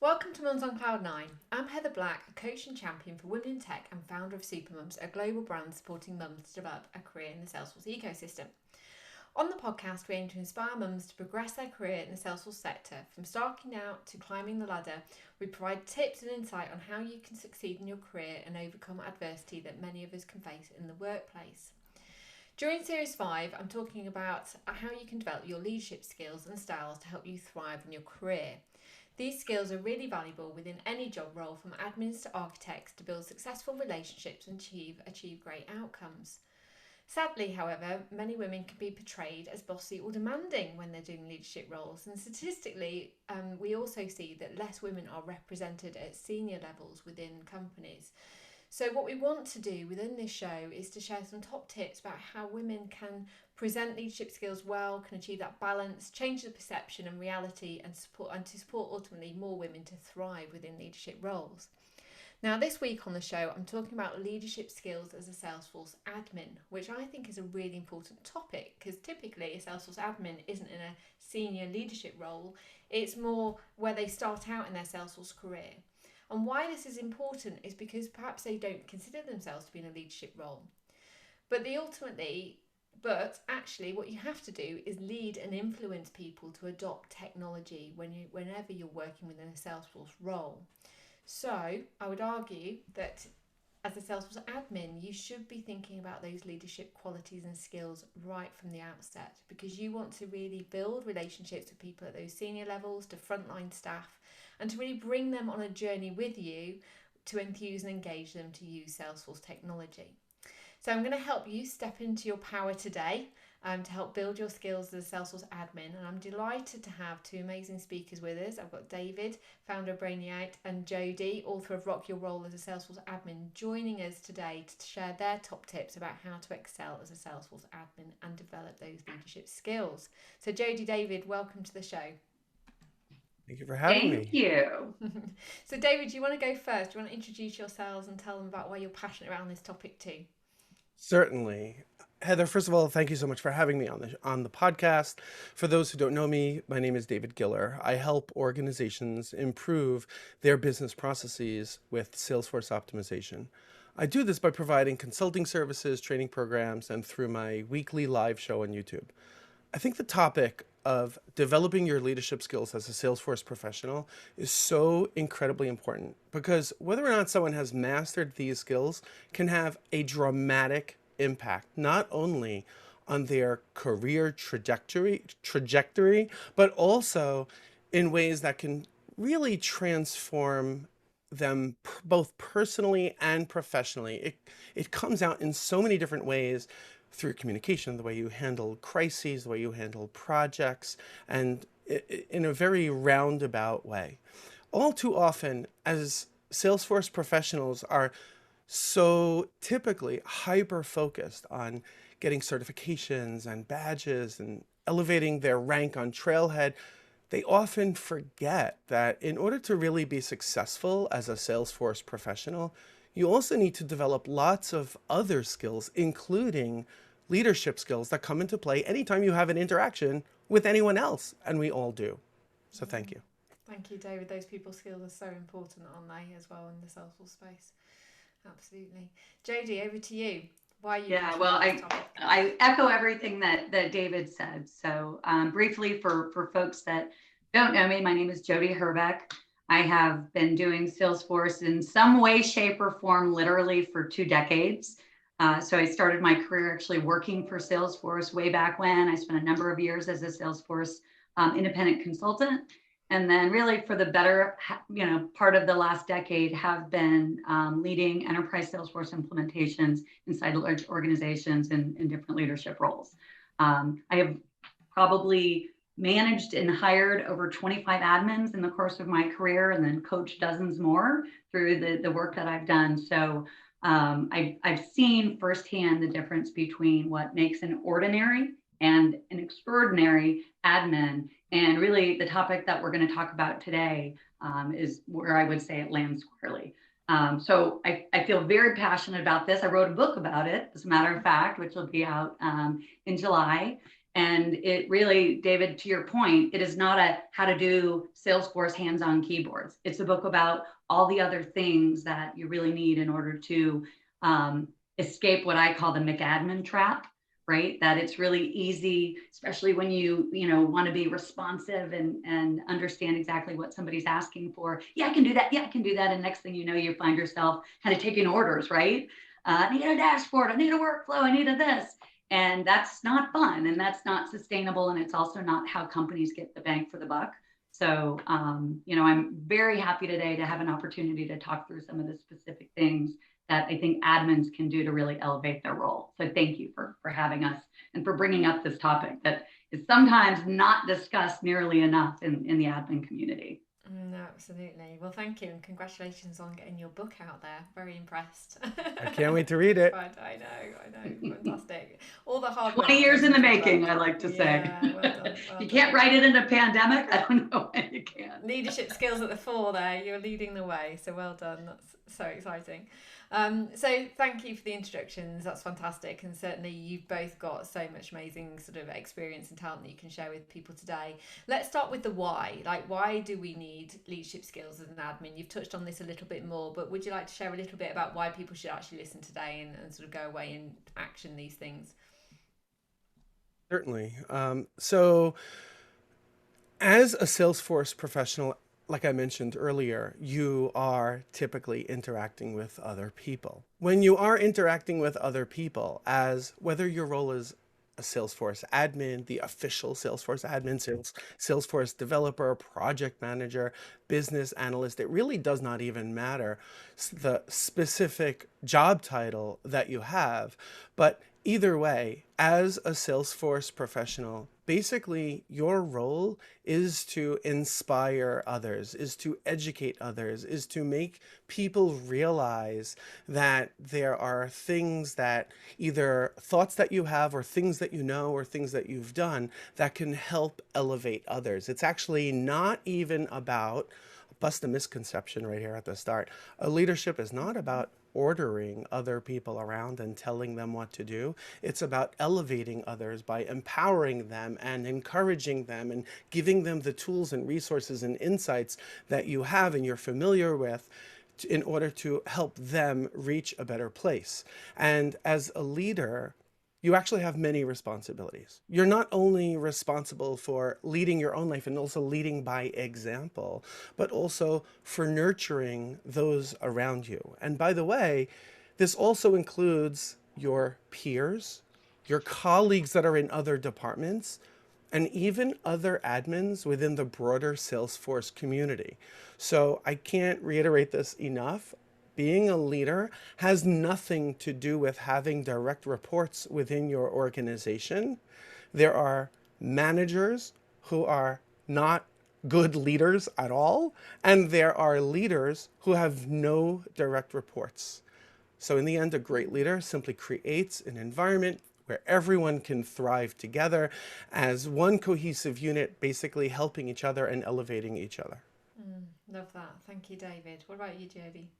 Welcome to Mums on Cloud 9. I'm Heather Black, a coach and champion for women in tech and founder of Supermums, a global brand supporting mums to develop a career in the Salesforce ecosystem. On the podcast, we aim to inspire mums to progress their career in the Salesforce sector. From starting out to climbing the ladder, we provide tips and insight on how you can succeed in your career and overcome adversity that many of us can face in the workplace. During Series 5, I'm talking about how you can develop your leadership skills and styles to help you thrive in your career. These skills are really valuable within any job role, from admins to architects, to build successful relationships and achieve great outcomes. Sadly, however, many women can be portrayed as bossy or demanding when they're doing leadership roles, and statistically, we also see that less women are represented at senior levels within companies. So what we want to do within this show is to share some top tips about how women can present leadership skills well, can achieve that balance, change the perception and reality, and to support ultimately more women to thrive within leadership roles. Now, this week on the show, I'm talking about leadership skills as a Salesforce admin, which I think is a really important topic because typically a Salesforce admin isn't in a senior leadership role. It's more where they start out in their Salesforce career. And why this is important is because perhaps they don't consider themselves to be in a leadership role. But actually what you have to do is lead and influence people to adopt technology whenever you're working within a Salesforce role. So I would argue that as a Salesforce admin, you should be thinking about those leadership qualities and skills right from the outset, because you want to really build relationships with people at those senior levels to frontline staff, and to really bring them on a journey with you to enthuse and engage them to use Salesforce technology. So I'm going to help you step into your power today to help build your skills as a Salesforce admin. And I'm delighted to have two amazing speakers with us. I've got David, founder of Brainiate, and Jodi, author of Rock Your Role as a Salesforce admin, joining us today to share their top tips about how to excel as a Salesforce admin and develop those leadership skills. So Jodi, David, welcome to the show. Thank you for having me. Thank you. So David, do you want to go first? Do you want to introduce yourselves and tell them about why you're passionate around this topic too? Certainly. Heather, first of all, thank you so much for having me on the podcast. For those who don't know me, my name is David Giller. I help organizations improve their business processes with Salesforce optimization. I do this by providing consulting services, training programs, and through my weekly live show on YouTube. I think the topic of developing your leadership skills as a Salesforce professional is so incredibly important, because whether or not someone has mastered these skills can have a dramatic impact, not only on their career trajectory, but also in ways that can really transform them both personally and professionally. It comes out in so many different ways, through communication, the way you handle crises, the way you handle projects, and in a very roundabout way. All too often, as Salesforce professionals are so typically hyper-focused on getting certifications and badges and elevating their rank on Trailhead, they often forget that in order to really be successful as a Salesforce professional, you also need to develop lots of other skills, including leadership skills that come into play anytime you have an interaction with anyone else, and we all do. So thank you. Thank you, David. Those people skills are so important, aren't they, as well in the Salesforce space? Absolutely. Jodi, over to you. Why are you? Yeah, well, I echo everything that David said. So briefly, for folks that don't know me, my name is Jodi Hrbek. I have been doing Salesforce in some way, shape, or form, literally for 2 decades. So I started my career actually working for Salesforce way back when. I spent a number of years as a Salesforce independent consultant. And then really for the better, part of the last decade have been leading enterprise Salesforce implementations inside large organizations in different leadership roles. I have probably managed and hired over 25 admins in the course of my career, and then coached dozens more through the work that I've done. So I've seen firsthand the difference between what makes an ordinary and an extraordinary admin. And really the topic that we're going to talk about today is where I would say it lands squarely. So I feel very passionate about this. I wrote a book about it, as a matter of fact, which will be out in July. And it really, David, to your point, it is not a how to do Salesforce hands-on keyboards. It's a book about all the other things that you really need in order to escape what I call the McAdmin trap, right? That it's really easy, especially when you want to be responsive and understand exactly what somebody's asking for. Yeah, I can do that. Yeah, I can do that. And next thing you know, you find yourself kind of taking orders, right? I need a dashboard. I need a workflow. I need a this. And that's not fun, and that's not sustainable. And it's also not how companies get the bang for the buck. So, I'm very happy today to have an opportunity to talk through some of the specific things that I think admins can do to really elevate their role. So thank you for having us and for bringing up this topic that is sometimes not discussed nearly enough in the admin community. No, absolutely. Well, thank you, and congratulations on getting your book out there. Very impressed. I can't wait to read it. I know. Fantastic. All the hard 20 years in the making, I like to say. Yeah, well done. You can't write it in a pandemic. I don't know when you can. Leadership skills at the fore there. You're leading the way. So well done. That's so exciting. So thank you for the introductions. That's fantastic. And certainly you've both got so much amazing sort of experience and talent that you can share with people today. Let's start with the why. Like, why do we need leadership skills as an admin? You've touched on this a little bit more, but would you like to share a little bit about why people should actually listen today and sort of go away and action these things? Certainly. So as a Salesforce professional, like I mentioned earlier, you are typically interacting with other people. When you are interacting with other people, as whether your role is a Salesforce admin, the official Salesforce admin, Salesforce developer, project manager, business analyst, it really does not even matter the specific job title that you have. But either way, as a Salesforce professional, basically your role is to inspire others, is to educate others, is to make people realize that there are things that either thoughts that you have or things that you know or things that you've done that can help elevate others. It's actually not even about, bust a misconception right here at the start. A leadership is not about ordering other people around and telling them what to do. It's about elevating others by empowering them and encouraging them and giving them the tools and resources and insights that you have and you're familiar with in order to help them reach a better place. And as a leader, you actually have many responsibilities. You're not only responsible for leading your own life and also leading by example, but also for nurturing those around you. And by the way, this also includes your peers, your colleagues that are in other departments, and even other admins within the broader Salesforce community. So I can't reiterate this enough. Being a leader has nothing to do with having direct reports within your organization. There are managers who are not good leaders at all, and there are leaders who have no direct reports. So in the end, a great leader simply creates an environment where everyone can thrive together as one cohesive unit, basically helping each other and elevating each other. Love that. Thank you, David. What about you, Jodi?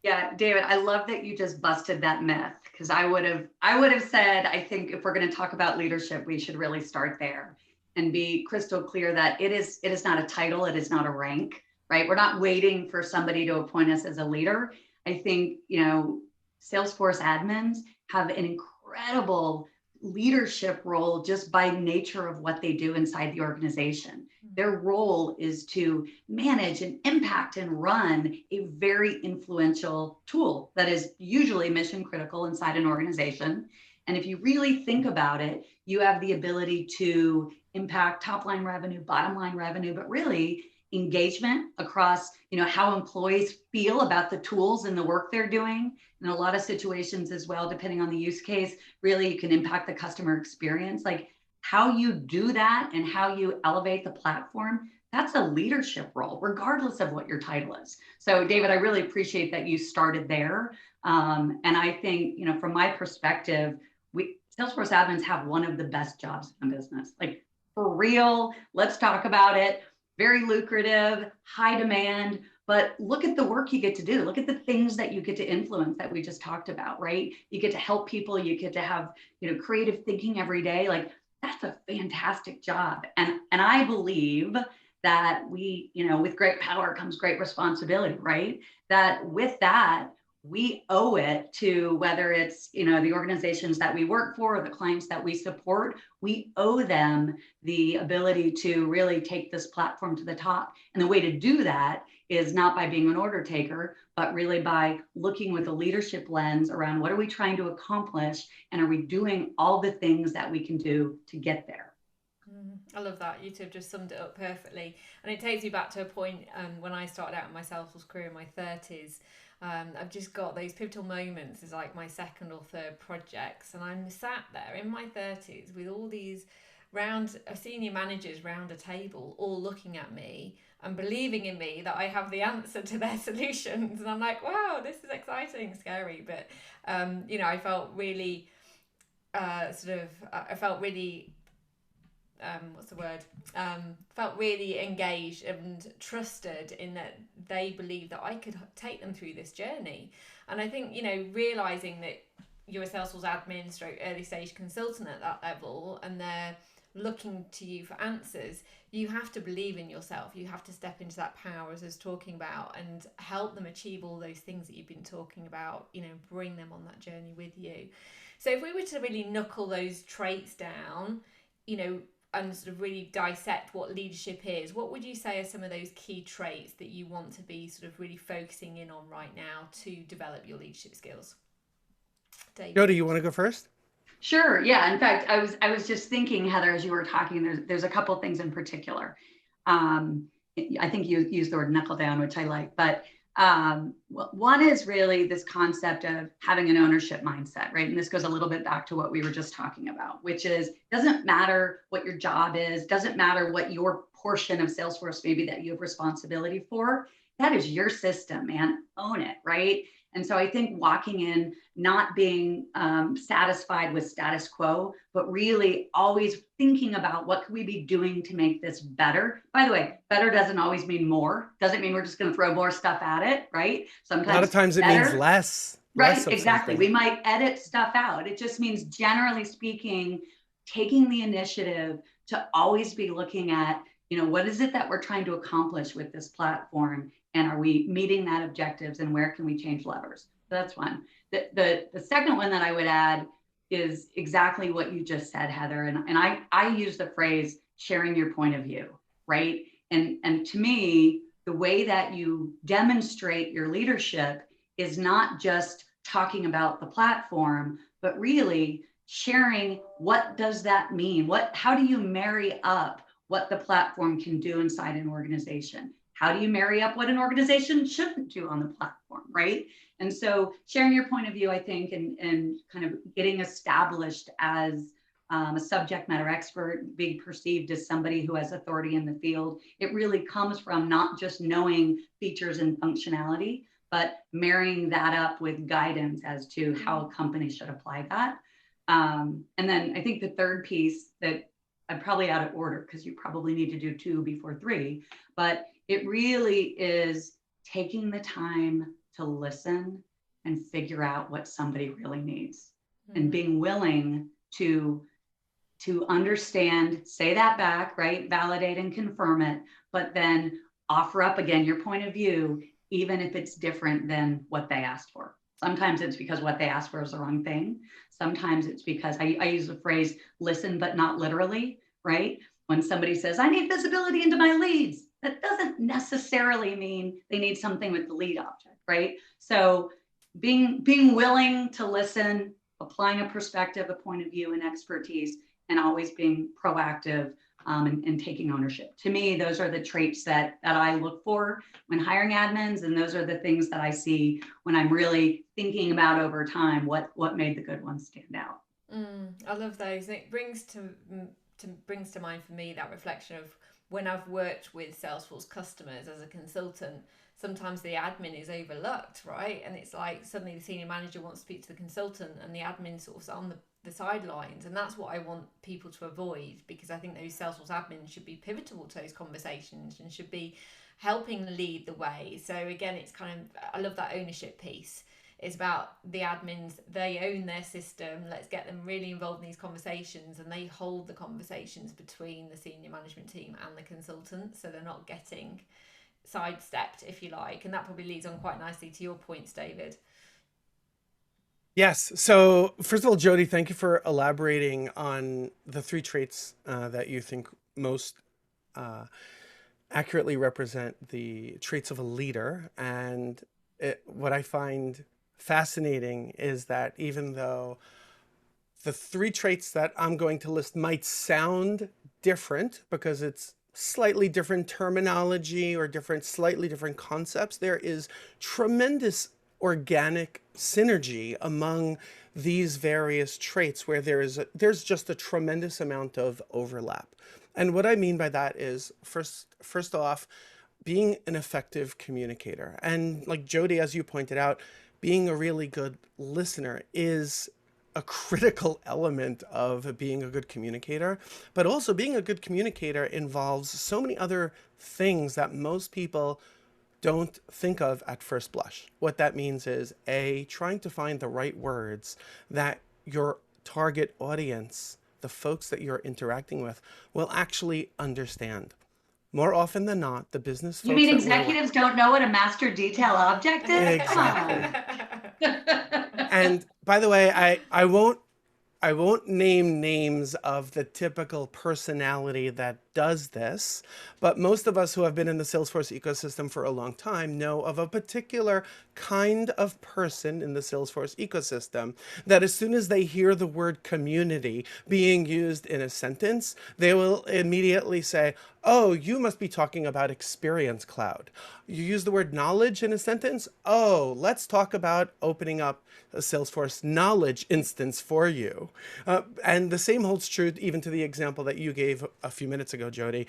Yeah, David, I love that you just busted that myth, because I would have said, I think if we're going to talk about leadership, we should really start there and be crystal clear that it is not a title, it is not a rank, right? We're not waiting for somebody to appoint us as a leader. I think, Salesforce admins have an incredible leadership role just by nature of what they do inside the organization. Their role is to manage and impact and run a very influential tool that is usually mission critical inside an organization. And if you really think about it, you have the ability to impact top line revenue, bottom line revenue, but really engagement across, how employees feel about the tools and the work they're doing. In a lot of situations as well, depending on the use case, really you can impact the customer experience. Like how you do that and how you elevate the platform, that's a leadership role, regardless of what your title is. So David, I really appreciate that you started there. And I think, from my perspective, Salesforce admins have one of the best jobs in business. Like for real, let's talk about it. Very lucrative, high demand, but look at the work you get to do. Look at the things that you get to influence that we just talked about, right? You get to help people. You get to have, creative thinking every day. Like that's a fantastic job. And I believe that we, with great power comes great responsibility, right? That with that, we owe it to, whether it's, the organizations that we work for or the clients that we support, we owe them the ability to really take this platform to the top. And the way to do that is not by being an order taker, but really by looking with a leadership lens around what are we trying to accomplish, and are we doing all the things that we can do to get there? I love that. You two have just summed it up perfectly. And it takes me back to a point when I started out in my Salesforce career in my 30s. I've just got those pivotal moments as like my second or third projects. And I'm sat there in my 30s with all these senior managers round a table all looking at me and believing in me that I have the answer to their solutions. And I'm like, wow, this is exciting, scary. But, I felt really I felt really felt really engaged and trusted in that they believed that I could take them through this journey. And I think, realizing that you're a Salesforce admin stroke early stage consultant at that level, and they're looking to you for answers, you have to believe in yourself. You have to step into that power, as I was talking about, and help them achieve all those things that you've been talking about, bring them on that journey with you. So if we were to really knuckle those traits down, and sort of really dissect what leadership is, what would you say are some of those key traits that you want to be sort of really focusing in on right now to develop your leadership skills? David? Jodi, you want to go first? Sure. Yeah. In fact, I was just thinking, Heather, as you were talking, there's a couple of things in particular. I think you used the word knuckle down, which I like, but one is really this concept of having an ownership mindset, right? And this goes a little bit back to what we were just talking about, which is, doesn't matter what your job is, doesn't matter what your portion of Salesforce maybe that you have responsibility for, that is your system, man, own it, right? And so I think walking in, not being satisfied with status quo, but really always thinking about what could we be doing to make this better. By the way, better doesn't always mean more. Doesn't mean we're just going to throw more stuff at it, right? Sometimes a lot of times better, it means less. Right, exactly. We might edit stuff out. It just means, generally speaking, taking the initiative to always be looking at, what is it that we're trying to accomplish with this platform? And are we meeting that objectives, and where can we change levers? So that's one. The second one that I would add is exactly what you just said, Heather. And I use the phrase sharing your point of view, right? And to me, the way that you demonstrate your leadership is not just talking about the platform, but really sharing, what does that mean? How do you marry up what the platform can do inside an organization? How do you marry up what an organization shouldn't do on the platform, right? And so sharing your point of view, I think, and kind of getting established as a subject matter expert, being perceived as somebody who has authority in the field, it really comes from not just knowing features and functionality, but marrying that up with guidance as to how a company should apply that. And then I think the third piece, that I'm probably out of order because you probably need to do 2 before 3, but it really is taking the time to listen and figure out what somebody really needs, and being willing to understand, say that back, right? Validate and confirm it, but then offer up again your point of view, even if it's different than what they asked for. Sometimes it's because what they asked for is the wrong thing. Sometimes it's because I use the phrase, listen, but not literally, right? When somebody says, I need visibility into my leads, that doesn't necessarily mean they need something with the lead object, right? So being willing to listen, applying a perspective, a point of view, and expertise, and always being proactive and taking ownership. To me, those are the traits that I look for when hiring admins, and those are the things that I see when I'm really thinking about over time what made the good ones stand out. I love those. It brings to mind for me that reflection of when I've worked with Salesforce customers as a consultant. Sometimes the admin is overlooked, right? And it's like suddenly the senior manager wants to speak to the consultant, and the admin sort of on the sidelines. And that's what I want people to avoid, because I think those Salesforce admins should be pivotal to those conversations and should be helping lead the way. So again, it's kind of, I love that ownership piece. It's about the admins, they own their system. Let's get them really involved in these conversations, and they hold the conversations between the senior management team and the consultants, so they're not getting sidestepped, if you like. And that probably leads on quite nicely to your points, David. Yes. So first of all, Jodi, thank you for elaborating on the three traits that you think most accurately represent the traits of a leader. And what I find fascinating is that even though the three traits that I'm going to list might sound different because it's slightly different terminology or slightly different concepts, there is tremendous organic synergy among these various traits where there's just a tremendous amount of overlap. And what I mean by that is, first off, being an effective communicator. And like Jodi, as you pointed out, being a really good listener is a critical element of being a good communicator. But also being a good communicator involves so many other things that most people don't think of at first blush. What that means is, A, trying to find the right words that your target audience, the folks that you're interacting with, will actually understand. More often than not, the business folks. You mean executives don't know what a master detail object is? Exactly. And by the way, I won't name names of the typical personality that does this, but most of us who have been in the Salesforce ecosystem for a long time know of a particular kind of person in the Salesforce ecosystem that as soon as they hear the word community being used in a sentence, they will immediately say, oh, you must be talking about Experience Cloud. You use the word knowledge in a sentence? Oh, let's talk about opening up a Salesforce knowledge instance for you. And the same holds true even to the example that you gave a few minutes ago, Jodi,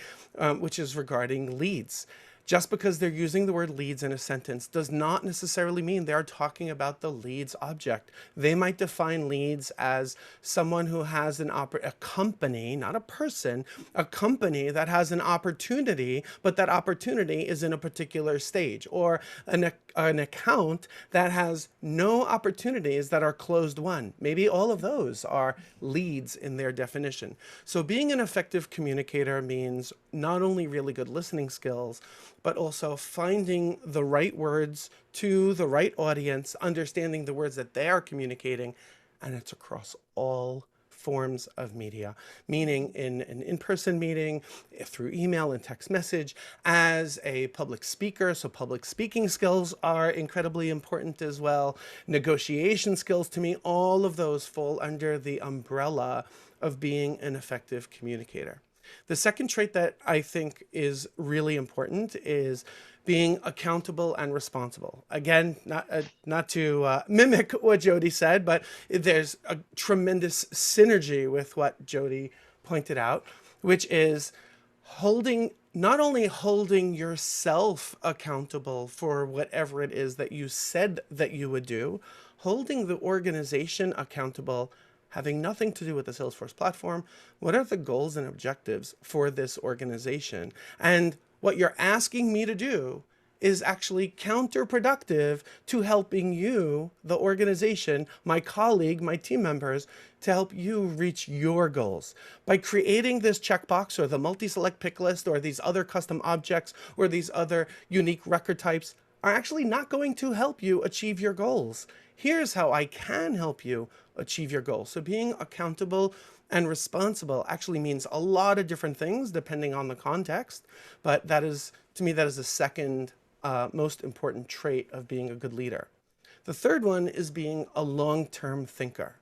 which is regarding leads. Just because they're using the word leads in a sentence does not necessarily mean they're talking about the leads object. They might define leads as someone who has a company, not a person, a company that has an opportunity, but that opportunity is in a particular stage, or an account that has no opportunities that are closed won. Maybe all of those are leads in their definition. So being an effective communicator means not only really good listening skills, but also finding the right words to the right audience, understanding the words that they are communicating, and it's across all forms of media, meaning in an in-person meeting, through email and text message, as a public speaker. So public speaking skills are incredibly important as well. Negotiation skills, to me, all of those fall under the umbrella of being an effective communicator. The second trait that I think is really important is being accountable and responsible. Again, not to mimic what Jodi said, but there's a tremendous synergy with what Jodi pointed out, which is not only holding yourself accountable for whatever it is that you said that you would do, holding the organization accountable, having nothing to do with the Salesforce platform. What are the goals and objectives for this organization? And what you're asking me to do is actually counterproductive to helping you, the organization, my colleague, my team members, to help you reach your goals. By creating this checkbox or the multi-select pick list or these other custom objects or these other unique record types are actually not going to help you achieve your goals. Here's how I can help you achieve your goals. So being accountable and responsible actually means a lot of different things depending on the context. But that is, to me, that is the second most important trait of being a good leader. The third one is being a long-term thinker.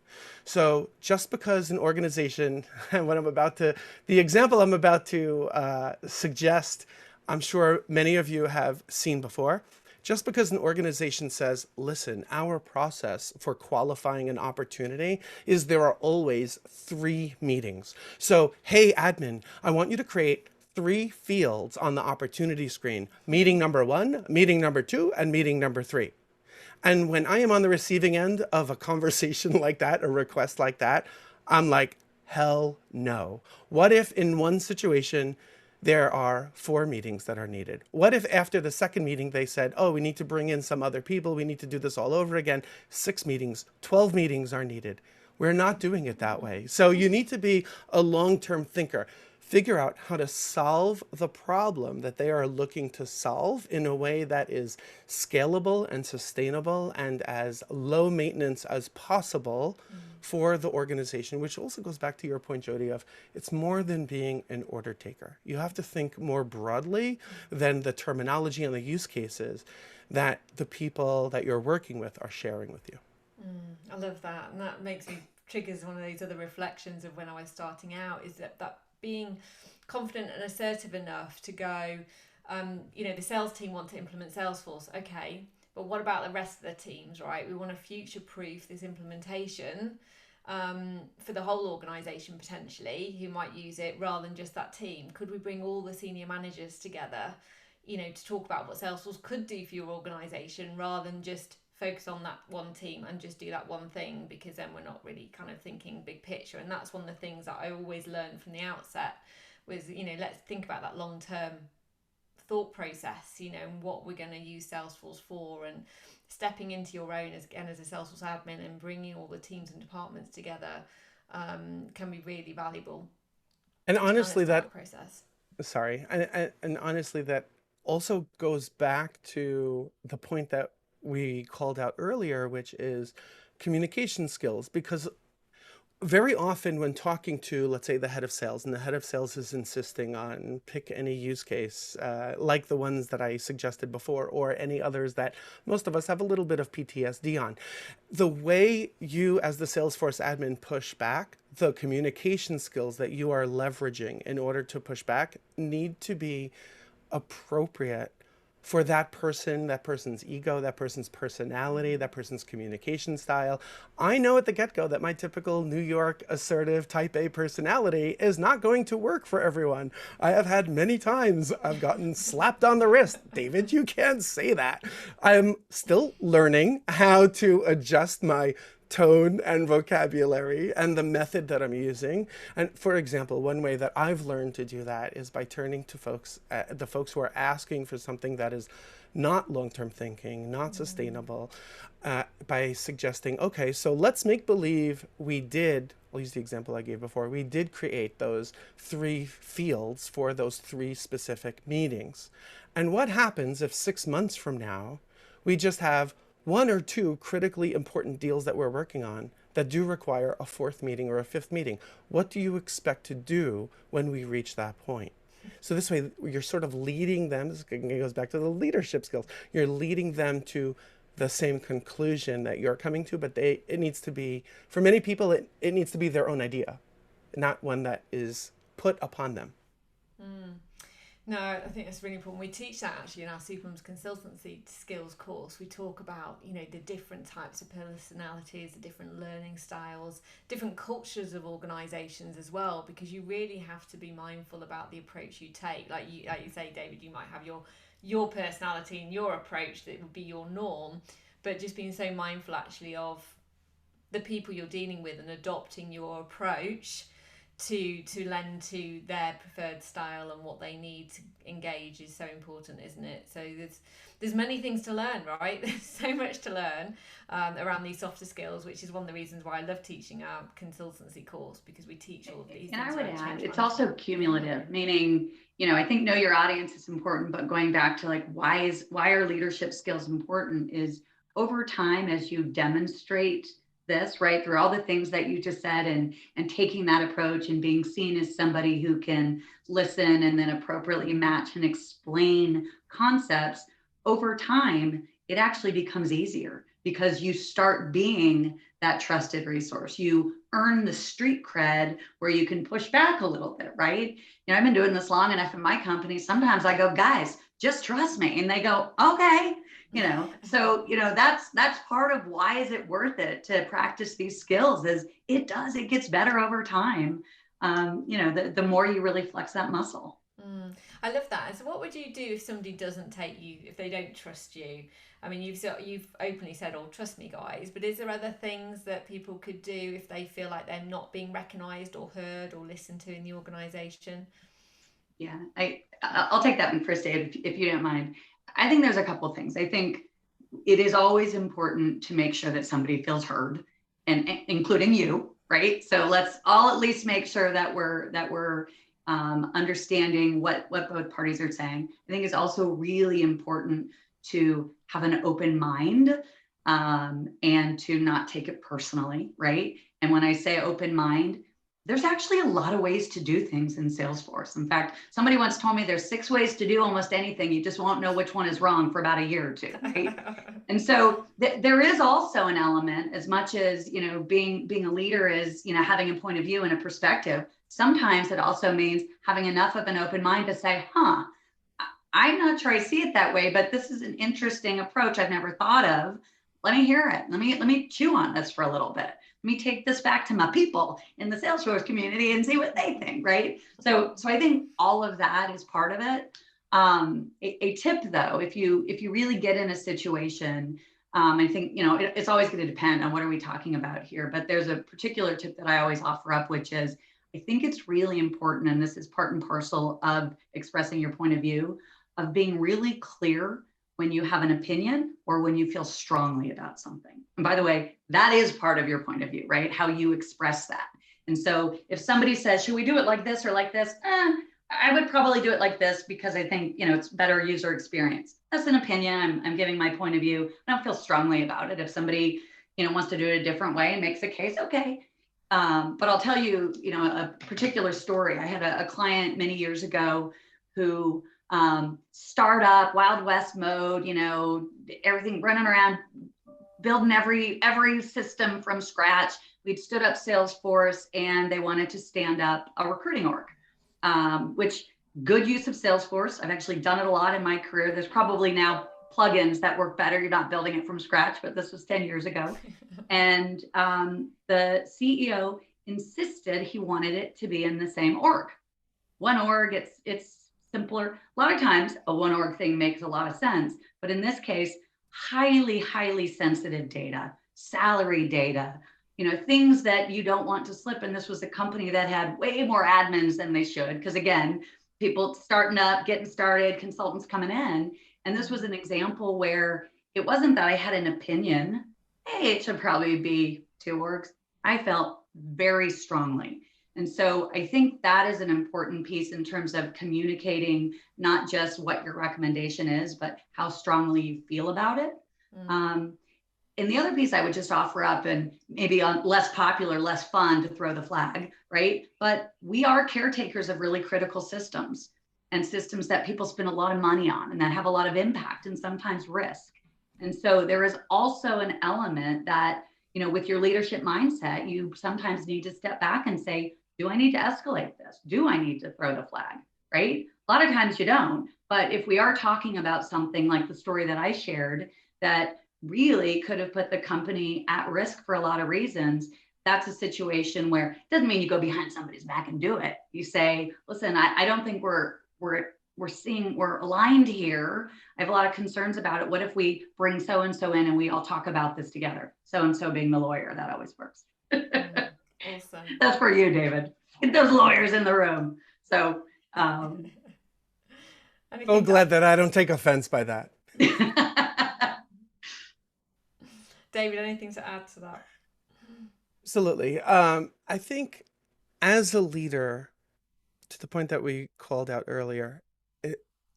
So just because an organization, and the example I'm about to suggest, I'm sure many of you have seen before. Just because an organization says, listen, our process for qualifying an opportunity is there are always 3 meetings. So, hey, admin, I want you to create 3 fields on the opportunity screen. Meeting number 1, meeting number 2, and meeting number 3. And when I am on the receiving end of a conversation like that, a request like that, I'm like, hell no. What if in one situation, there are 4 meetings that are needed? What if after the second meeting they said, oh, we need to bring in some other people, we need to do this all over again? 6 meetings, 12 meetings are needed. We're not doing it that way. So you need to be a long-term thinker. Figure out how to solve the problem that they are looking to solve in a way that is scalable and sustainable and as low maintenance as possible for the organization, which also goes back to your point, Jodi, of it's more than being an order taker. You have to think more broadly than the terminology and the use cases that the people that you're working with are sharing with you. I love that, and that makes me triggers one of those other reflections of when I was starting out, is that being confident and assertive enough to go, the sales team want to implement Salesforce, okay, but what about the rest of the teams, right? We want to future proof this implementation for the whole organization potentially who might use it rather than just that team. Could we bring all the senior managers together, to talk about what Salesforce could do for your organization rather than just focus on that one team and just do that one thing, because then we're not really kind of thinking big picture. And that's one of the things that I always learned from the outset was, let's think about that long-term thought process, and what we're going to use Salesforce for, and stepping into your own as a Salesforce admin and bringing all the teams and departments together can be really valuable. And honestly, that process. Sorry, and honestly, that also goes back to the point that we called out earlier, which is communication skills. Because very often when talking to, let's say, the head of sales, and the head of sales is insisting on pick any use case, like the ones that I suggested before, or any others that most of us have a little bit of PTSD on, the way you as the Salesforce admin push back, the communication skills that you are leveraging in order to push back need to be appropriate for that person, that person's ego, that person's personality, that person's communication style. I know at the get-go that my typical New York assertive type A personality is not going to work for everyone. I have had many times I've gotten slapped on the wrist. David, you can't say that. I'm still learning how to adjust my tone and vocabulary and the method that I'm using. And for example, one way that I've learned to do that is by turning to the folks who are asking for something that is not long-term thinking, not sustainable, by suggesting, okay, so let's make believe I'll use the example I gave before, we did create those 3 fields for those 3 specific meetings. And what happens if 6 months from now, we just have 1 or 2 critically important deals that we're working on that do require a 4th meeting or a 5th meeting? What do you expect to do when we reach that point? So this way, you're sort of leading them, this goes back to the leadership skills, you're leading them to the same conclusion that you're coming to, but it needs to be, for many people, it needs to be their own idea, not one that is put upon them. No, I think that's really important. We teach that actually in our Supermums consultancy skills course. We talk about, the different types of personalities, the different learning styles, different cultures of organisations as well, because you really have to be mindful about the approach you take. Like you say, David, you might have your personality and your approach that would be your norm, but just being so mindful actually of the people you're dealing with and adopting your approach to lend to their preferred style and what they need to engage is so important, isn't it? So there's many things to learn, right? There's so much to learn around these softer skills, which is one of the reasons why I love teaching our consultancy course, because we teach all of these and things. I would add, it's also cumulative, meaning, I think know your audience is important, but going back to like, why are leadership skills important is over time, as you demonstrate this, right, through all the things that you just said, and taking that approach and being seen as somebody who can listen and then appropriately match and explain concepts, over time, it actually becomes easier because you start being that trusted resource. You earn the street cred where you can push back a little bit, right? I've been doing this long enough in my company. Sometimes I go, guys, just trust me. And they go, okay. So that's part of why is it worth it to practice these skills, is it gets better over time. The more you really flex that muscle. I love that. So what would you do if somebody doesn't take you, if they don't trust you? I mean, you've openly said, oh, trust me, guys, but is there other things that people could do if they feel like they're not being recognised or heard or listened to in the organisation? Yeah, I'll take that one first, Dave, if you don't mind. I think there's a couple of things. I think it is always important to make sure that somebody feels heard, and including you, right? So let's all at least make sure that we're understanding what both parties are saying. I think it's also really important to have an open mind, and to not take it personally, right? And when I say open mind, there's actually a lot of ways to do things in Salesforce. In fact, somebody once told me there's 6 ways to do almost anything. You just won't know which one is wrong for about a year or two, right? And so there is also an element, as much as, being a leader is, having a point of view and a perspective. Sometimes it also means having enough of an open mind to say, I'm not sure I see it that way, but this is an interesting approach I've never thought of. Let me hear it. Let me chew on this for a little bit. Let me take this back to my people in the Salesforce community and see what they think, right? So I think all of that is part of it. A tip though, if you really get in a situation, I think, it's always going to depend on what are we talking about here, but there's a particular tip that I always offer up, which is, I think it's really important, and this is part and parcel of expressing your point of view, of being really clear when you have an opinion or when you feel strongly about something. And by the way, that is part of your point of view, right? How you express that. And so if somebody says, should we do it like this or like this? I would probably do it like this because I think, it's better user experience. That's an opinion. I'm giving my point of view. I don't feel strongly about it. If somebody, wants to do it a different way and makes a case, okay. But I'll tell you, a particular story. I had a client many years ago who startup, Wild West mode, everything running around, building every system from scratch. We'd stood up Salesforce and they wanted to stand up a recruiting org, which good use of Salesforce. I've actually done it a lot in my career. There's probably now plugins that work better. You're not building it from scratch, but this was 10 years ago. And the CEO insisted he wanted it to be in the same org. One org, it's simpler. A lot of times a one org thing makes a lot of sense, but in this case, highly sensitive data, salary data, things that you don't want to slip. And this was a company that had way more admins than they should. Because again, people starting up, getting started, consultants coming in. And this was an example where it wasn't that I had an opinion, hey, it should probably be 2 orgs. I felt very strongly. And so I think that is an important piece in terms of communicating not just what your recommendation is, but how strongly you feel about it. And the other piece I would just offer up, and maybe on less popular, less fun to throw the flag, right? But we are caretakers of really critical systems, and systems that people spend a lot of money on and that have a lot of impact and sometimes risk. And so there is also an element that, with your leadership mindset, you sometimes need to step back and say, do I need to escalate this? Do I need to throw the flag, right? A lot of times you don't, but if we are talking about something like the story that I shared that really could have put the company at risk for a lot of reasons, that's a situation where it doesn't mean you go behind somebody's back and do it. You say, listen, I don't think we're aligned here. I have a lot of concerns about it. What if we bring so-and-so in and we all talk about this together? So-and-so being the lawyer, that always works. Awesome. That's for you, David. Get those lawyers in the room. So, so glad that I don't take offense by that. David, anything to add to that? Absolutely. I think as a leader, to the point that we called out earlier,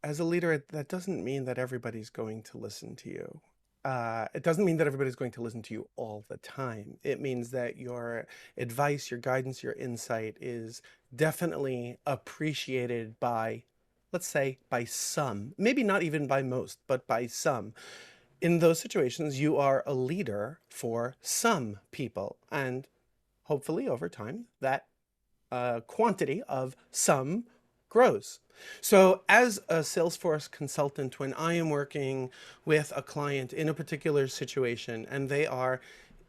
as a leader, that doesn't mean that everybody's going to listen to you. It doesn't mean that everybody's going to listen to you all the time. It means that your advice, your guidance, your insight is definitely appreciated by, let's say, by some, maybe not even by most, but by some. In those situations, you are a leader for some people, and hopefully over time, that quantity of some grows. So as a Salesforce consultant, when I am working with a client in a particular situation and they are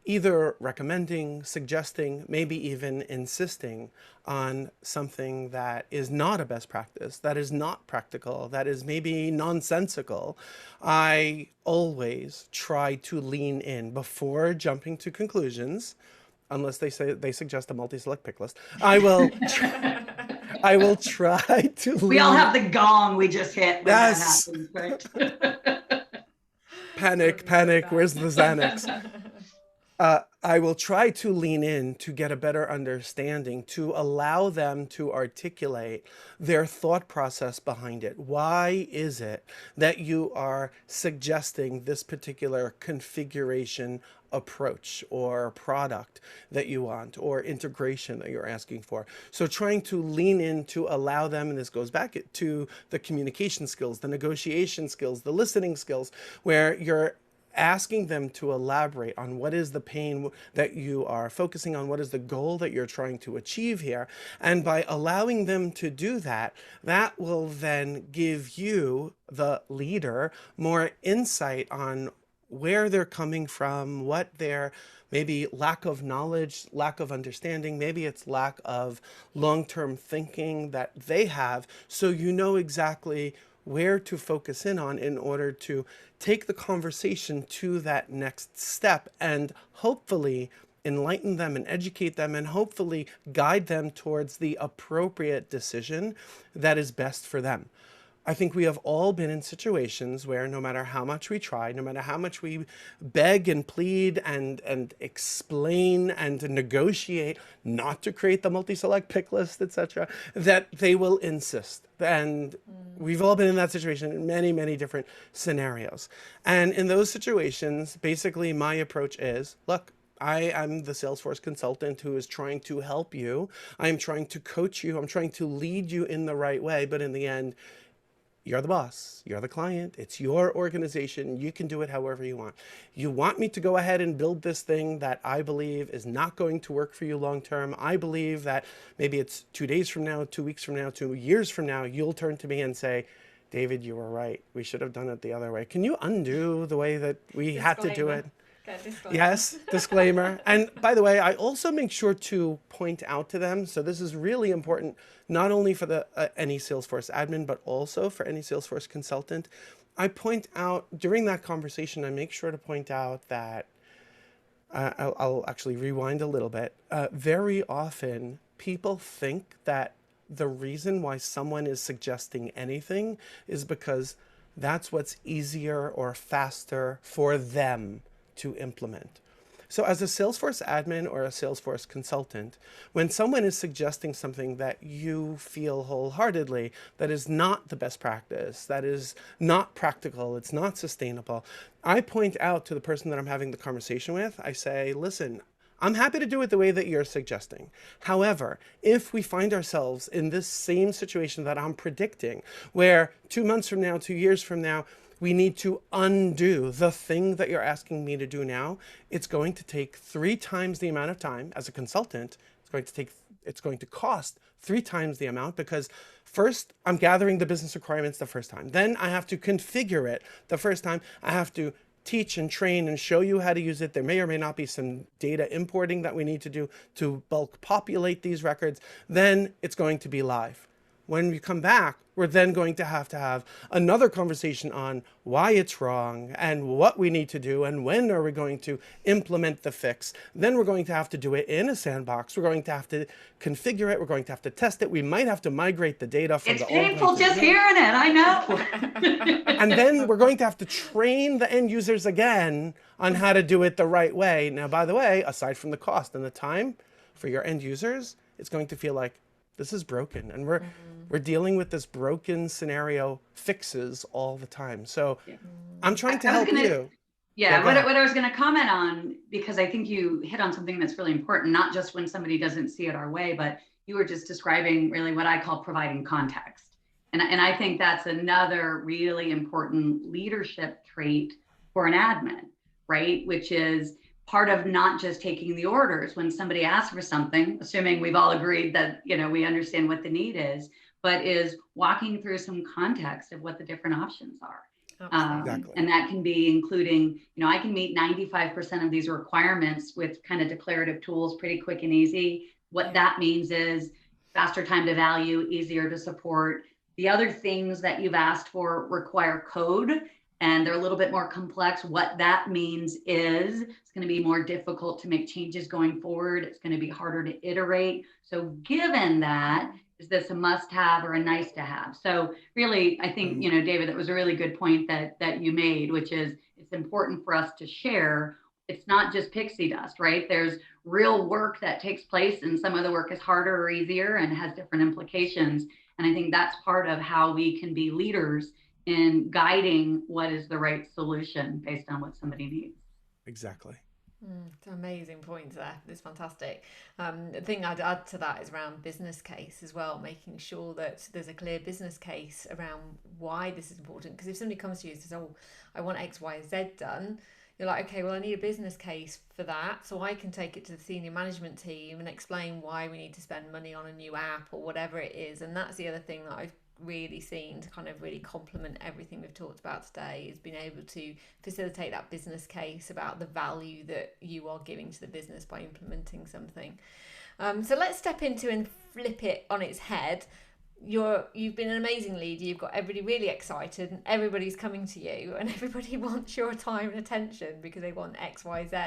either recommending, suggesting, maybe even insisting on something that is not a best practice, that is not practical, that is maybe nonsensical, I always try to lean in before jumping to conclusions. Unless they suggest a multi-select pick list, I will I will try to We all lean. have the gong we just hit when Yes. that happens, right? Panic, panic. Where's the Xanax? I will try to lean in to get a better understanding, to allow them to articulate their thought process behind it. Why is it that you are suggesting this particular configuration approach or product that you want or integration that you're asking for? So trying to lean in to allow them, and this goes back to the communication skills, the negotiation skills, the listening skills, where you're asking them to elaborate on what is the pain that you are focusing on, what is the goal that you're trying to achieve here. And by allowing them to do that, that will then give you, the leader, more insight on where they're coming from, what their maybe lack of knowledge, lack of understanding, maybe it's lack of long-term thinking that they have, so you know exactly where to focus in on in order to take the conversation to that next step and hopefully enlighten them and educate them and hopefully guide them towards the appropriate decision that is best for them. I think we have all been in situations where no matter how much we try, no matter how much we beg and plead and explain and negotiate not to create the multi-select pick list, etc., that they will insist. And we've all been in that situation in many, many different scenarios. And in those situations, basically my approach is, look, I am the Salesforce consultant who is trying to help you. I'm trying to coach you. I'm trying to lead you in the right way. But in the end, you're the boss, you're the client, it's your organization, you can do it however you want. You want me to go ahead and build this thing that I believe is not going to work for you long term. I believe that maybe it's 2 days from now, 2 weeks from now, 2 years from now, you'll turn to me and say, David, you were right. We should have done it the other way. Can you undo the way that we had to do it? Yes, disclaimer. And by the way, I also make sure to point out to them, so this is really important, not only for the any Salesforce admin, but also for any Salesforce consultant. I point out during that conversation, I make sure to point out that, I'll actually rewind a little bit. Very often, people think that the reason why someone is suggesting anything is because that's what's easier or faster for them to implement. So as a Salesforce admin or a Salesforce consultant, when someone is suggesting something that you feel wholeheartedly that is not the best practice, that is not practical, it's not sustainable, I point out to the person that I'm having the conversation with, I say, listen, I'm happy to do it the way that you're suggesting. However, if we find ourselves in this same situation that I'm predicting, where 2 months from now, 2 years from now, we need to undo the thing that you're asking me to do now, it's going to take 3 times the amount of time as a consultant. It's going to cost 3 times the amount because first I'm gathering the business requirements the first time. Then I have to configure it the first time. I have to teach and train and show you how to use it. There may or may not be some data importing that we need to do to bulk populate these records. Then it's going to be live. When we come back, we're then going to have another conversation on why it's wrong and what we need to do and when are we going to implement the fix. Then we're going to have to do it in a sandbox. We're going to have to configure it. We're going to have to test it. We might have to migrate the data from the old one. It's painful just hearing it, I know. And then we're going to have to train the end users again on how to do it the right way. Now, by the way, aside from the cost and the time for your end users, it's going to feel like this is broken and we're dealing with this broken scenario fixes all the time. So I'm trying to help you. Yeah, what I was going to comment on, because I think you hit on something that's really important, not just when somebody doesn't see it our way, but you were just describing really what I call providing context. And I think that's another really important leadership trait for an admin, right? Which is part of not just taking the orders when somebody asks for something, assuming we've all agreed that, we understand what the need is, but is walking through some context of what the different options are. Exactly. And that can be including, I can meet 95% of these requirements with kind of declarative tools, pretty quick and easy. What that means is faster time to value, easier to support. The other things that you've asked for require code, and they're a little bit more complex. What that means is it's going to be more difficult to make changes going forward. It's going to be harder to iterate. So given that, Is this a must-have or a nice-to-have? So really, I think, David, that was a really good point that you made, which is it's important for us to share. It's not just pixie dust, right? There's real work that takes place, and some of the work is harder or easier and has different implications. And I think that's part of how we can be leaders in guiding what is the right solution based on what somebody needs. Exactly. It's an amazing point there. It's fantastic. The thing I'd add to that is around business case as well, making sure that there's a clear business case around why this is important. Because if somebody comes to you and says, "Oh, I want X, Y, Z done," you're like, "Okay, well, I need a business case for that, so I can take it to the senior management team and explain why we need to spend money on a new app or whatever it is." And that's the other thing that I've really seen to kind of really complement everything we've talked about today, is being able to facilitate that business case about the value that you are giving to the business by implementing something. So let's step into and flip it on its head. You've been an amazing leader. You've got everybody really excited, and everybody's coming to you, and everybody wants your time and attention because they want X, Y, Z.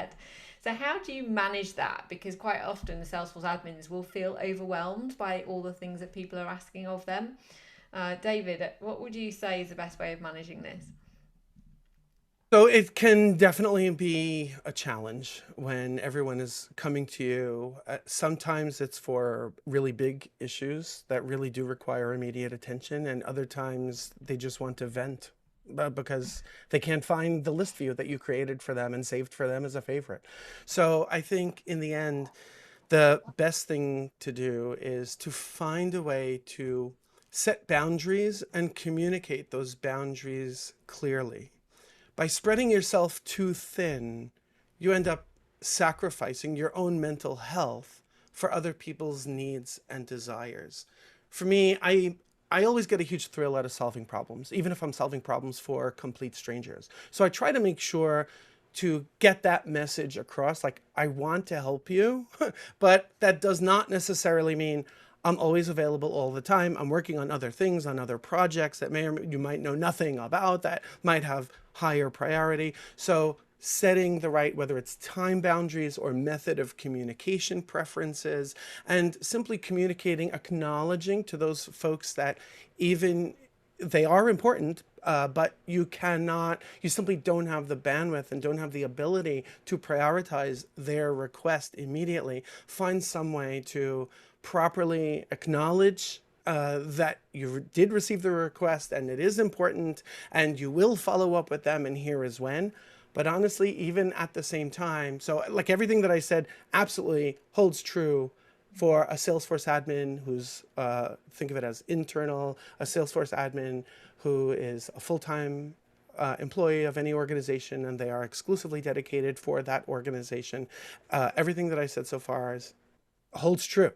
So how do you manage that? Because quite often the Salesforce admins will feel overwhelmed by all the things that people are asking of them. David, what would you say is the best way of managing this? So it can definitely be a challenge when everyone is coming to you. Sometimes it's for really big issues that really do require immediate attention, and other times they just want to vent because they can't find the list view that you created for them and saved for them as a favorite. So I think in the end, the best thing to do is to find a way to set boundaries and communicate those boundaries clearly. By spreading yourself too thin, you end up sacrificing your own mental health for other people's needs and desires. For me, I always get a huge thrill out of solving problems, even if I'm solving problems for complete strangers. So I try to make sure to get that message across, like, I want to help you, but that does not necessarily mean I'm always available all the time. I'm working on other things, on other projects that you might know nothing about, that might have higher priority. So setting the right, whether it's time boundaries or method of communication preferences, and simply communicating, acknowledging to those folks that even they are important, but you simply don't have the bandwidth and don't have the ability to prioritize their request immediately. Find some way to properly acknowledge that you did receive the request and it is important and you will follow up with them, and here is when. But honestly, even at the same time, so like everything that I said absolutely holds true for a Salesforce admin who's, think of it as internal, a Salesforce admin who is a full-time employee of any organization and they are exclusively dedicated for that organization. Everything that I said so far holds true.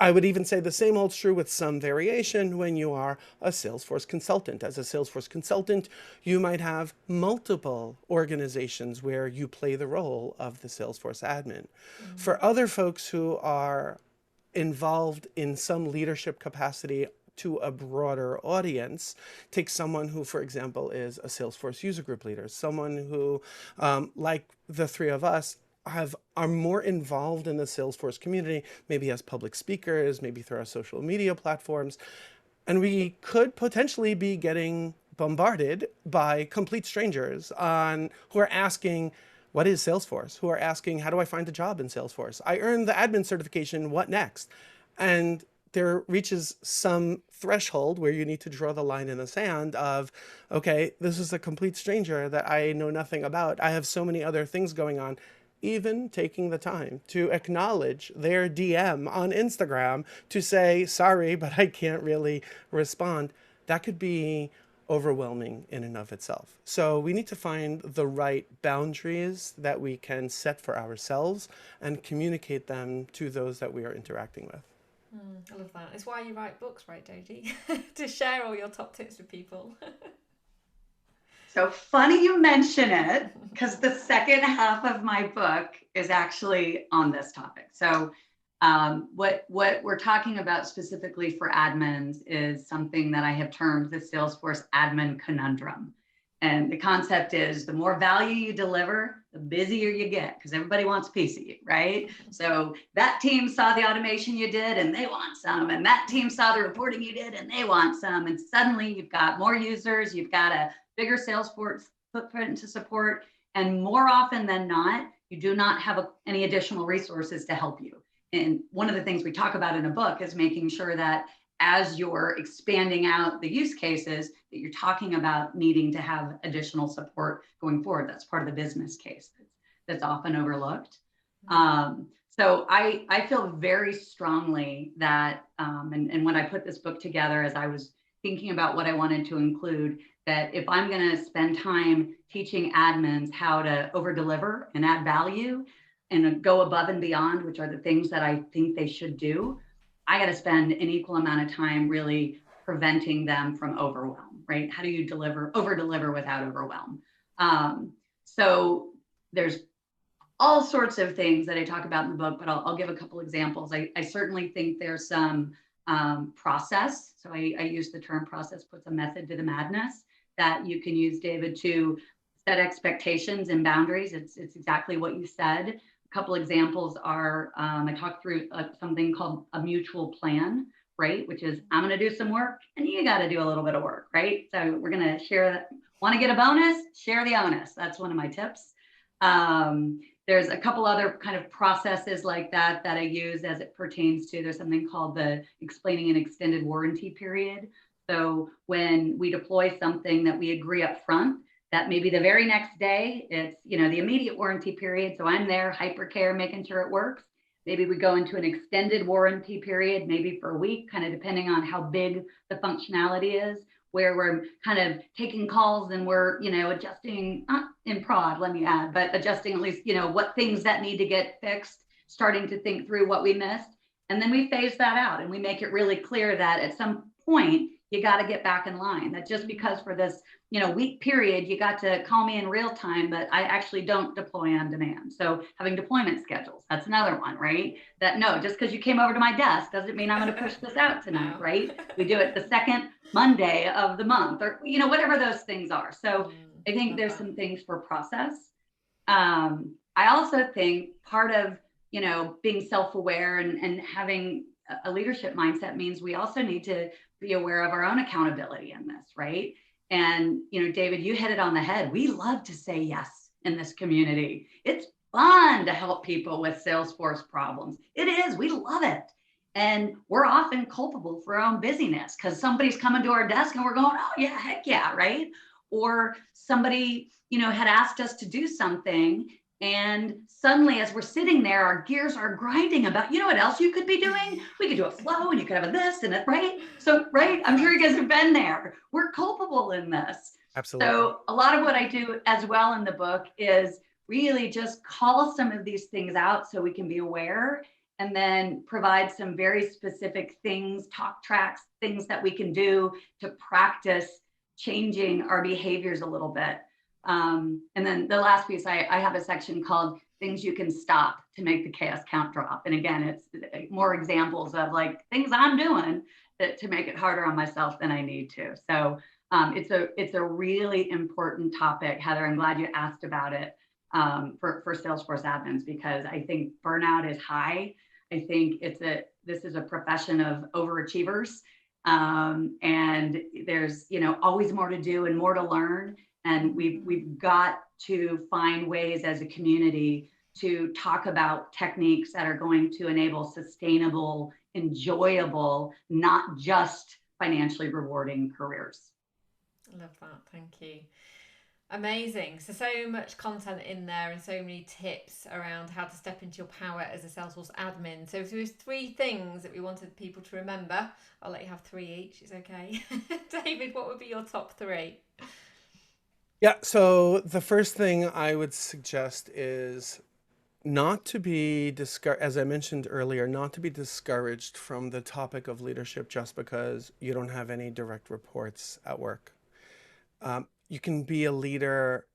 I would even say the same holds true with some variation when you are a Salesforce consultant. As a Salesforce consultant, you might have multiple organizations where you play the role of the Salesforce admin. Mm-hmm. For other folks who are involved in some leadership capacity to a broader audience, take someone who, for example, is a Salesforce user group leader, someone who, like the three of us, are more involved in the Salesforce community, maybe as public speakers, maybe through our social media platforms. And we could potentially be getting bombarded by complete strangers who are asking, what is Salesforce? Who are asking, how do I find a job in Salesforce? I earned the admin certification, what next? And there reaches some threshold where you need to draw the line in the sand of, okay, this is a complete stranger that I know nothing about. I have so many other things going on. Even taking the time to acknowledge their DM on Instagram to say, sorry, but I can't really respond, that could be overwhelming in and of itself. So we need to find the right boundaries that we can set for ourselves and communicate them to those that we are interacting with. I love that. It's why you write books, right, Jodi? To share all your top tips with people. So funny you mention it, because the second half of my book is actually on this topic. So what we're talking about specifically for admins is something that I have termed the Salesforce admin conundrum. And the concept is the more value you deliver, the busier you get, because everybody wants a piece of you, right? So that team saw the automation you did and they want some, and that team saw the reporting you did and they want some. And suddenly you've got more users, you've got a bigger Salesforce footprint to support. And more often than not, you do not have any additional resources to help you. And one of the things we talk about in a book is making sure that as you're expanding out the use cases, that you're talking about needing to have additional support going forward. That's part of the business case that's often overlooked. So I feel very strongly that, and when I put this book together, as I was thinking about what I wanted to include, that if I'm going to spend time teaching admins how to over-deliver and add value and go above and beyond, which are the things that I think they should do, I got to spend an equal amount of time really preventing them from overwhelm, right? How do you over-deliver without overwhelm? So there's all sorts of things that I talk about in the book, but I'll give a couple examples. I certainly think there's some process. So I use the term process puts a method to the madness that you can use, David, to set expectations and boundaries. It's exactly what you said. A couple examples are, I talked through something called a mutual plan, right? Which is, I'm going to do some work and you got to do a little bit of work, right? So we're going to share that. Want to get a bonus? Share the onus. That's one of my tips. There's a couple other kind of processes like that I use as it pertains to, there's something called the explaining an extended warranty period. So when we deploy something that we agree up front, that maybe the very next day, it's, the immediate warranty period. So I'm there, hypercare, making sure it works. Maybe we go into an extended warranty period, maybe for a week, kind of depending on how big the functionality is, where we're kind of taking calls and we're, adjusting, not in prod, let me add, but adjusting at least, what things that need to get fixed, starting to think through what we missed. And then we phase that out and we make it really clear that at some point, you got to get back in line. That just because for this, week period, you got to call me in real time, but I actually don't deploy on demand. So having deployment schedules, that's another one, right? That no, just because you came over to my desk doesn't mean I'm going to push this out tonight, right? We do it the second Monday of the month, or whatever those things are. So I think there's some things for process. I also think part of being self-aware and having a leadership mindset means we also need to be aware of our own accountability in this, right? And, David, you hit it on the head. We love to say yes in this community. It's fun to help people with Salesforce problems. It is. We love it. And we're often culpable for our own busyness because somebody's coming to our desk and we're going, oh, yeah, heck yeah, right? Or somebody, had asked us to do something. And suddenly, as we're sitting there, our gears are grinding about, what else you could be doing? We could do a flow and you could have a this and it, right? So, right, I'm sure you guys have been there. We're culpable in this. Absolutely. So a lot of what I do as well in the book is really just call some of these things out so we can be aware and then provide some very specific things, talk tracks, things that we can do to practice changing our behaviors a little bit. And then the last piece, I have a section called things you can stop to make the chaos count drop. And again, it's more examples of like things I'm doing to make it harder on myself than I need to. So it's a really important topic, Heather. I'm glad you asked about it for Salesforce admins, because I think burnout is high. I think this is a profession of overachievers. And there's always more to do and more to learn. And we've got to find ways as a community to talk about techniques that are going to enable sustainable, enjoyable, not just financially rewarding careers. I love that. Thank you. Amazing. So much content in there and so many tips around how to step into your power as a Salesforce admin. So there's 3 things that we wanted people to remember. I'll let you have 3 each. It's okay. David, what would be your top 3? Yeah, so the first thing I would suggest is not to be discouraged, as I mentioned earlier, not to be discouraged from the topic of leadership just because you don't have any direct reports at work. You can be a leader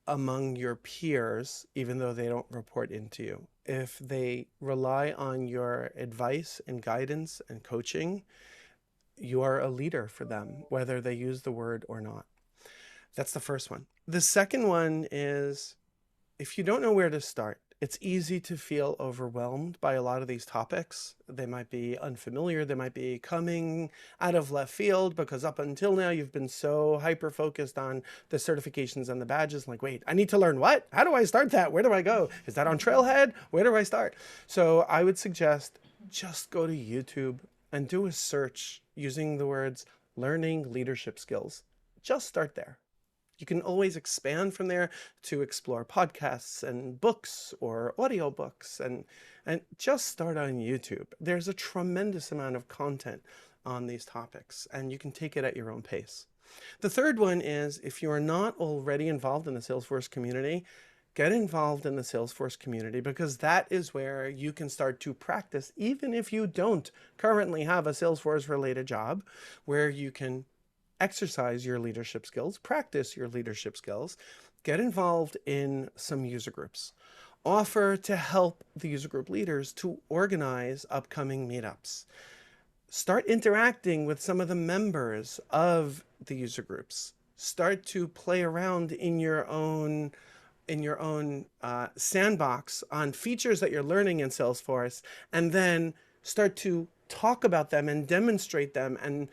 among your peers, even though they don't report into you. If they rely on your advice and guidance and coaching, you are a leader for them, whether they use the word or not. That's the first one. The second one is, if you don't know where to start, it's easy to feel overwhelmed by a lot of these topics. They might be unfamiliar. They might be coming out of left field because up until now you've been so hyper focused on the certifications and the badges. Like, wait, I need to learn what? How do I start that? Where do I go? Is that on Trailhead? Where do I start? So I would suggest just go to YouTube and do a search using the words learning leadership skills. Just start there. You can always expand from there to explore podcasts and books or audiobooks, and just start on YouTube. There's a tremendous amount of content on these topics, and you can take it at your own pace. The third one is, if you are not already involved in the Salesforce community, get involved in the Salesforce community, because that is where you can start to practice, even if you don't currently have a Salesforce related job, where you can exercise your leadership skills, practice your leadership skills, get involved in some user groups. Offer to help the user group leaders to organize upcoming meetups. Start interacting with some of the members of the user groups. Start to play around in your own sandbox on features that you're learning in Salesforce, and then start to talk about them and demonstrate them and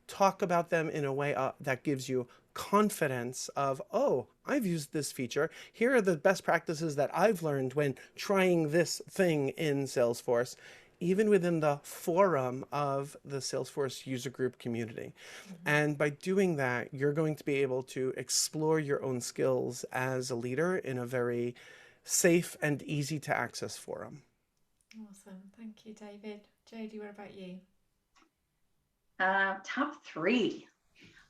talk about them in a way that gives you confidence of, oh, I've used this feature. Here are the best practices that I've learned when trying this thing in Salesforce, even within the forum of the Salesforce user group community. And by doing that, you're going to be able to explore your own skills as a leader in a very safe and easy to access forum. Awesome. Thank you, David. Jodi, what about you? Top three.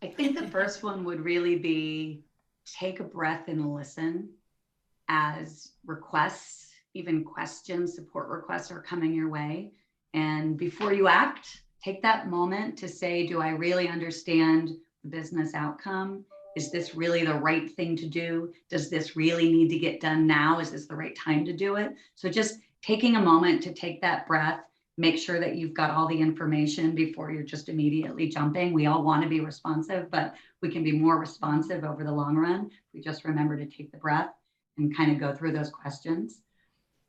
I think the first one would really be take a breath and listen as requests, even questions, support requests are coming your way. And before you act, take that moment to say, do I really understand the business outcome? Is this really the right thing to do? Does this really need to get done now? Is this the right time to do it? So just taking a moment to take that breath, make sure that you've got all the information before you're just immediately jumping. We all want to be responsive, but we can be more responsive over the long run. We just remember to take the breath and kind of go through those questions.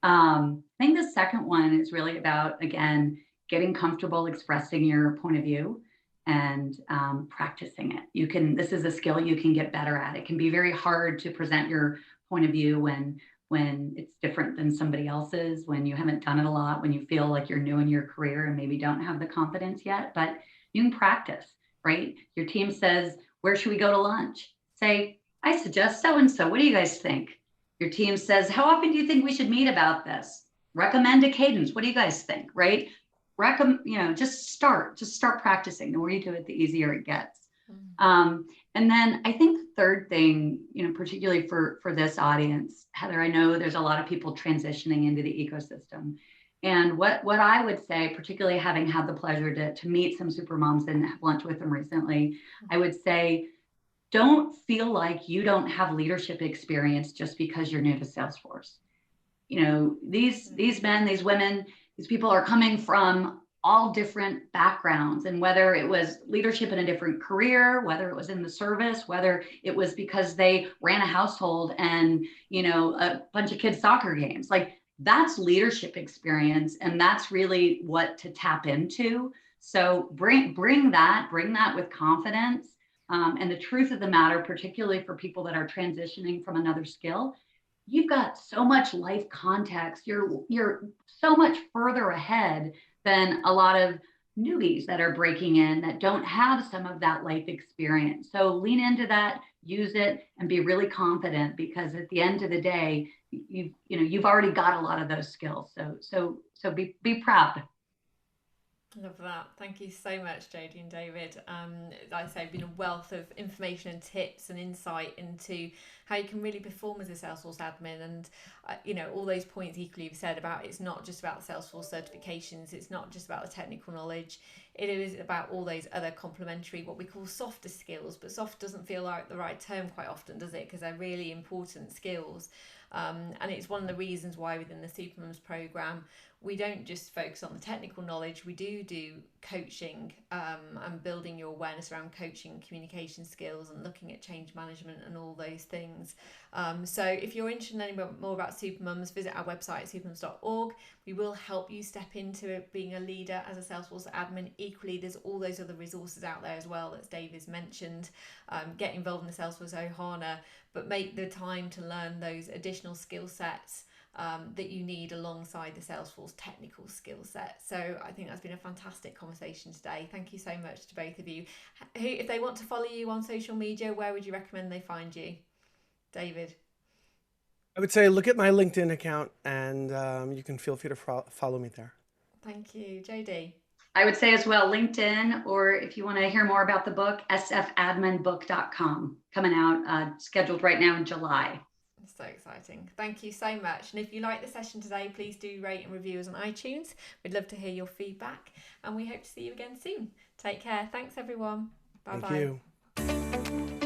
I think the second one is really about, again, getting comfortable expressing your point of view and practicing it. This is a skill you can get better at. It can be very hard to present your point of view when it's different than somebody else's, when you haven't done it a lot, when you feel like you're new in your career and maybe don't have the confidence yet, but you can practice, right? Your team says, where should we go to lunch? Say, I suggest so-and-so. What do you guys think? Your team says, how often do you think we should meet about this? Recommend a cadence. What do you guys think, right? Just start practicing. The more you do it, the easier it gets. And then I think the third thing, particularly for this audience, Heather, I know there's a lot of people transitioning into the ecosystem. And what I would say, particularly having had the pleasure to meet some super moms and have lunch with them recently, I would say, don't feel like you don't have leadership experience just because you're new to Salesforce. These men, these women, these people are coming from all different backgrounds, and whether it was leadership in a different career, whether it was in the service, whether it was because they ran a household and a bunch of kids' soccer games, like that's leadership experience, and that's really what to tap into. So bring that with confidence. And the truth of the matter, particularly for people that are transitioning from another skill, you've got so much life context. You're so much further ahead than a lot of newbies that are breaking in that don't have some of that life experience. So lean into that, use it, and be really confident, because at the end of the day, you've already got a lot of those skills. So be proud. Love that. Thank you so much, Jodi and David. Like I say, been a wealth of information and tips and insight into how you can really perform as a Salesforce admin. And, all those points equally you've said about it's not just about Salesforce certifications. It's not just about the technical knowledge. It is about all those other complementary, what we call softer skills. But soft doesn't feel like the right term quite often, does it? Because they're really important skills. And it's one of the reasons why within the Supermums program, we don't just focus on the technical knowledge, we do coaching and building your awareness around coaching, communication skills, and looking at change management and all those things. So if you're interested in learning more about Supermums, visit our website, supermums.org. We will help you step into being a leader as a Salesforce admin. Equally, there's all those other resources out there as well that David's mentioned. Get involved in the Salesforce Ohana, but make the time to learn those additional skill sets that you need alongside the Salesforce technical skill set. So I think that's been a fantastic conversation today. Thank you so much to both of you. If they want to follow you on social media, where would you recommend they find you? David? I would say look at my LinkedIn account, and you can feel free to follow me there. Thank you. Jodi? I would say as well, LinkedIn, or if you want to hear more about the book, sfadminbook.com, coming out, scheduled right now in July. So exciting. Thank you so much. And if you like the session today, please do rate and review us on iTunes. We'd love to hear your feedback, and we hope to see you again soon. Take care. Thanks, everyone. Bye-bye. Thank you.